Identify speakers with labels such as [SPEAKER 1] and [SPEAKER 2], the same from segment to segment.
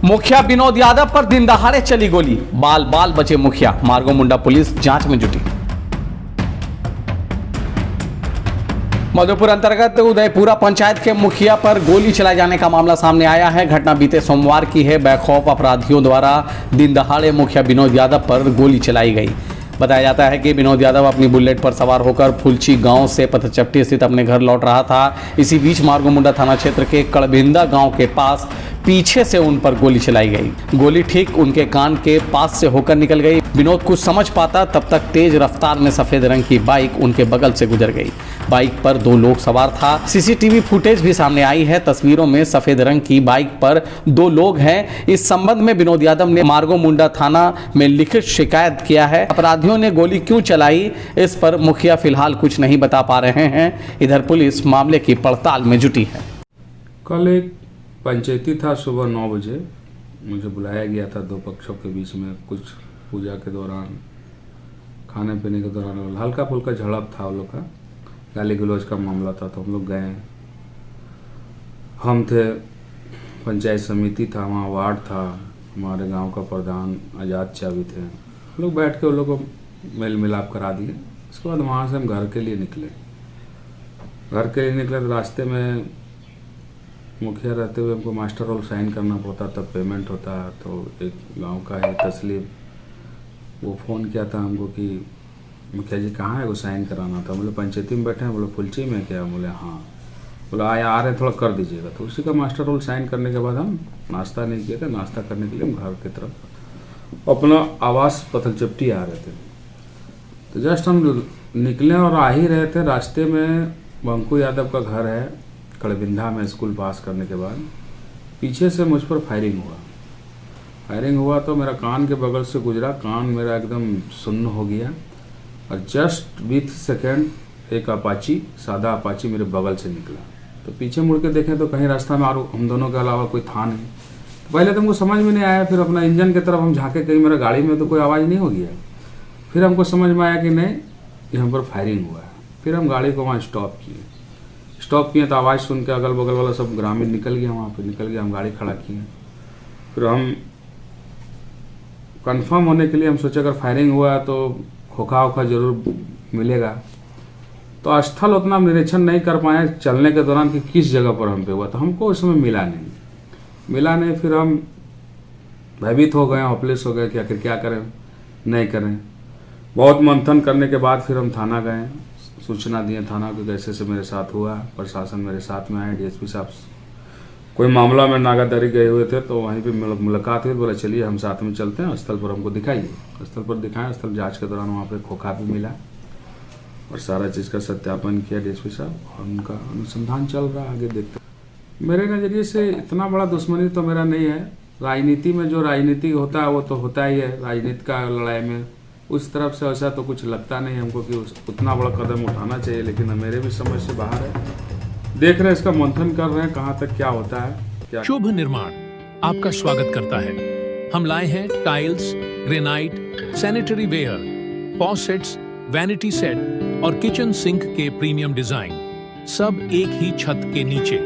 [SPEAKER 1] मुखिया विनोद यादव पर दिन दहाड़े चली गोली, बाल बाल बचे मुखिया। मार्गो मुंडा पुलिस जांच में जुटी। मधुपुर अंतर्गत उदयपुरा पंचायत के मुखिया पर गोली चलाए जाने का मामला सामने आया है। घटना बीते सोमवार की है। बेखौफ अपराधियों द्वारा दिन दहाड़े मुखिया विनोद यादव पर गोली चलाई गई। बताया जाता है कि विनोद यादव अपनी बुलेट पर सवार होकर फुलची गांव से पथचपटी स्थित अपने घर लौट रहा था। इसी बीच मार्गो मुंडा थाना क्षेत्र के कड़बिंदा गांव के पास पीछे से उन पर गोली चलाई गई। गोली ठीक उनके कान के पास से होकर निकल गई। विनोद कुछ समझ पाता तब तक तेज रफ्तार में सफेद रंग की बाइक उनके बगल से गुजर गई। बाइक पर 2 लोग सवार था। सीसीटीवी फुटेज भी सामने आई है। तस्वीरों में सफेद रंग की बाइक पर 2 लोग हैं। इस संबंध में विनोद यादव ने मार्गो मुंडा थाना में लिखित शिकायत किया है। अपराधियों ने गोली क्यों चलाई, इस पर मुखिया फिलहाल कुछ नहीं बता पा रहे हैं। इधर पुलिस मामले की पड़ताल में जुटी है।
[SPEAKER 2] कल एक पंचायती था, सुबह 9 बजे मुझे बुलाया गया था। 2 पक्षों के बीच में कुछ पूजा के दौरान, खाने पीने के दौरान हल्का फुल्का झड़प था। उन लोग का गाली गलौज का मामला था, तो हम लोग गए। हम थे, पंचायत समिति था, वहाँ वार्ड था, हमारे गांव का प्रधान आज़ाद चाबी थे। हम लोग बैठ के उन लोग को मेल मिलाप करा दिए। उसके बाद वहाँ से हम घर के लिए निकले। तो रास्ते में मुखिया रहते हुए हमको मास्टर रोल साइन करना पड़ता, तब पेमेंट होता है। तो एक गांव का है तस्लीम, वो फ़ोन किया था हमको कि मुखिया जी कहाँ है, वो साइन कराना था। बोले पंचायती में बैठे हैं। बोले फुलची में क्या? बोले हाँ। बोला आ रहे हैं, थोड़ा कर दीजिएगा। तो उसी का मास्टर रोल साइन करने के बाद हम नाश्ता नहीं किए थे। नाश्ता करने के लिए हम घर की तरफ अपना आवास पथलचपटी आ रहे थे। तो जस्ट हम निकले और आ ही रहे थे। रास्ते में बंकू यादव का घर है कड़बिंदा में। स्कूल पास करने के बाद पीछे से मुझ पर फायरिंग हुआ तो मेरा कान के बगल से गुजरा। कान मेरा एकदम सुन्न हो गया और जस्ट 20 सेकेंड एक अपाची, सादा अपाची मेरे बगल से निकला। तो पीछे मुड़ के देखें तो कहीं रास्ता में और हम दोनों के अलावा कोई था नहीं। तो पहले तो हमको समझ में नहीं आया। फिर अपना इंजन की तरफ हम झाँके, कहीं मेरा गाड़ी में तो कोई आवाज़ नहीं हो गया। फिर हमको समझ में आया कि नहीं, यहाँ पर फायरिंग हुआ है। फिर हम गाड़ी को वहाँ स्टॉप किए तो आवाज़ सुन के अगल बगल वाला सब ग्रामीण निकल गया। वहाँ पे निकल गया, हम गाड़ी खड़ा किए। फिर हम कंफर्म होने के लिए हम सोचे अगर फायरिंग हुआ है तो खोखा जरूर मिलेगा। तो स्थल उतना निरीक्षण नहीं कर पाए चलने के दौरान कि किस जगह पर हम पे हुआ। तो हमको उस समय मिला नहीं। फिर हम भयभीत हो गए, हॉपलेस हो गए कि आखिर क्या करें नहीं करें। बहुत मंथन करने के बाद फिर हम थाना गए, सूचना दिए थाना को कैसे से मेरे साथ हुआ। प्रशासन मेरे साथ में आए, डीएसपी साहब कोई मामला में नागादारी गए हुए थे, तो वहीं पे मुलाकात हुई। बोला चलिए हम साथ में चलते हैं, स्थल पर हमको दिखाइए। स्थल पर दिखाएं। स्थल जांच के दौरान वहाँ पे खोखा भी मिला और सारा चीज़ का सत्यापन किया डीएसपी साहब, और उनका अनुसंधान चल रहा है, आगे देखते। मेरे नज़रिए से इतना बड़ा दुश्मनी तो मेरा नहीं है। राजनीति में जो राजनीति होता है वो तो होता ही है। राजनीति का लड़ाई में उस तरफ से ऐसा तो कुछ लगता नहीं हमको कि उतना बड़ा कदम उठाना चाहिए, लेकिन मेरे भी समझ से बाहर है। देख रहे हैं, इसका मंथन कर रहे हैं कहाँ तक क्या होता है। क्या
[SPEAKER 3] शुभ निर्माण आपका स्वागत करता है। हम लाए हैं tiles, granite, sanitary ware, faucets, vanity set और किचन सिंक के प्रीमियम डिजाइन, सब एक ही छत के नीचे,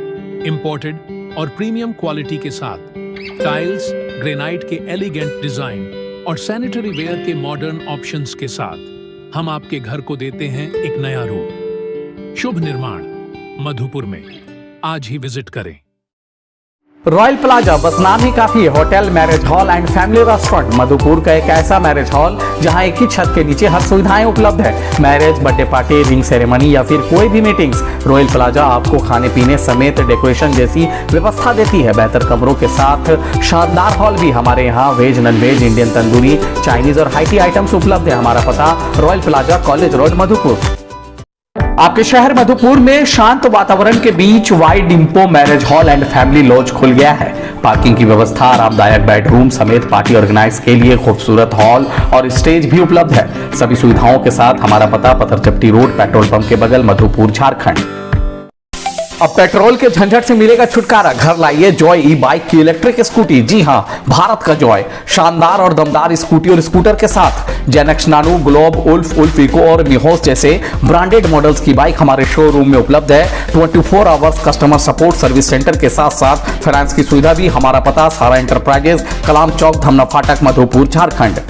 [SPEAKER 3] इंपोर्टेड और प्रीमियम क्वालिटी के साथ। टाइल्स, ग्रेनाइट के एलिगेंट डिजाइन और सैनिटरी वेयर के मॉडर्न ऑप्शंस के साथ हम आपके घर को देते हैं एक नया रूप। शुभ निर्माण मधुपुर में आज ही विजिट करें।
[SPEAKER 1] रॉयल प्लाजा बस नाम ही काफी है। Hotel, marriage hall and family restaurant Madhupur का एक ऐसा मैरिज हॉल जहां एक ही छत के नीचे हर सुविधाएं उपलब्ध है। Marriage, birthday party, ring ceremony या फिर कोई भी मीटिंग्स, रॉयल प्लाजा आपको खाने पीने समेत डेकोरेशन जैसी व्यवस्था देती है। बेहतर कमरों के साथ शानदार हॉल भी। हमारे यहाँ veg, non veg, Indian tandoori, Chinese और हाई टी आइटम्स उपलब्ध है। हमारा पता royal plaza, college road, Madhupur. आपके शहर मधुपुर में शांत वातावरण के बीच वाइड इंपो marriage hall and family lodge खुल गया है। पार्किंग की व्यवस्था, आरामदायक बेडरूम समेत पार्टी ऑर्गेनाइज के लिए खूबसूरत हॉल और स्टेज भी उपलब्ध है। सभी सुविधाओं के साथ हमारा पता पथरचपटी रोड, पेट्रोल पंप के बगल, मधुपुर, झारखंड। अब पेट्रोल के झंझट से मिलेगा छुटकारा। घर लाइए जॉय ई बाइक की इलेक्ट्रिक स्कूटी। जी हां, भारत का जॉय शानदार और दमदार स्कूटी और स्कूटर के साथ जेनेक्स नानो, ग्लोब, उल्फ इको और मिहोस जैसे ब्रांडेड मॉडल्स की बाइक हमारे शोरूम में उपलब्ध है। 24 hours customer support service centre के साथ साथ फाइनेंस की सुविधा भी। हमारा पता सारा एंटरप्राइजेस, कलाम चौक, धमना फाटक, मधुपुर, झारखंड।